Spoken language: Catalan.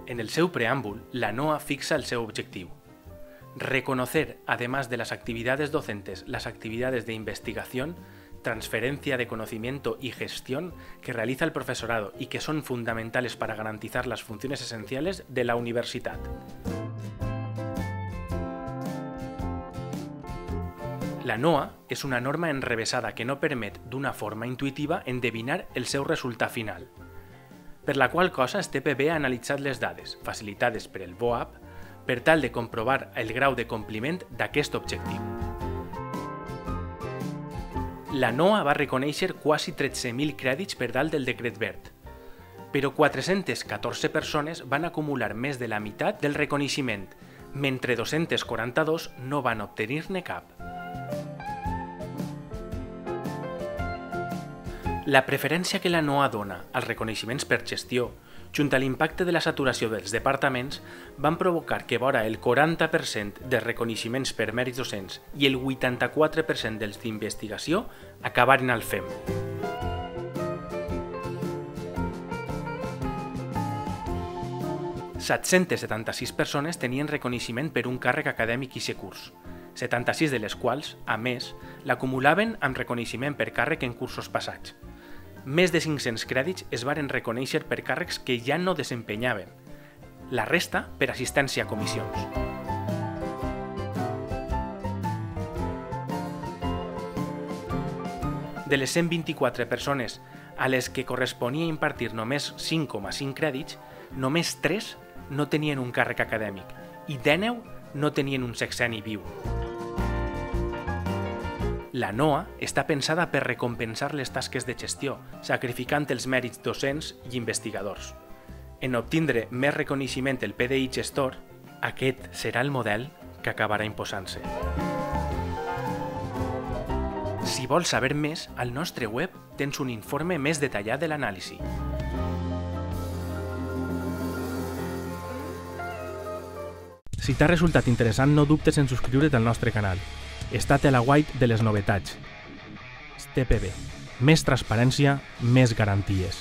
En el seu preámbulo, la NOA fixa el seu objetivo: reconocer, además de las actividades docentes, las actividades de investigación, transferencia de conocimiento y gestión que realiza el profesorado y que son fundamentales para garantizar las funciones esenciales de la universitat. La NOA és una norma enrevesada que no permet d'una forma intuïtiva endevinar el seu resultat final, per la qual cosa el TPB ha analitzat les dades, facilitades per el BOAP, per tal de comprovar el grau de compliment d'aquest objectiu. La NOA va reconèixer quasi 13.000 crèdits per dalt del decret verd, però 414 persones van acumular més de la meitat del reconeixement, mentre 242 no van obtenir-ne cap. La preferència que la NOA dona als reconeixements per gestió, junt a l'impacte de la saturació dels departaments, van provocar que vora el 40% dels reconeixements per mèrits docents i el 84% dels d'investigació acabaren al FEM. .776 persones tenien reconeixement per un càrrec acadèmic i curs, 76 de les quals, a més, l'acumulaven amb reconeixement per càrrec en cursos passats. Més de 500 crèdits es varen reconèixer per càrrecs que ja no desempenyaven, la resta per assistència a comissions. De les 124 persones a les que corresponia impartir només 5,5 crèdits, només 3 no tenien un càrrec acadèmic i 19 no tenien un sexenni viu. La NOA està pensada per recompensar les tasques de gestió, sacrificant els mèrits docents i investigadors. En obtindre més reconeixement el PDI gestor, aquest serà el model que acabarà imposant-se. Si vols saber més, al nostre web tens un informe més detallat de l'anàlisi. Si t'ha resultat interessant, no dubtes en subscriure't al nostre canal. Estat a la guait de les novetats. TPB. Més transparència, més garanties.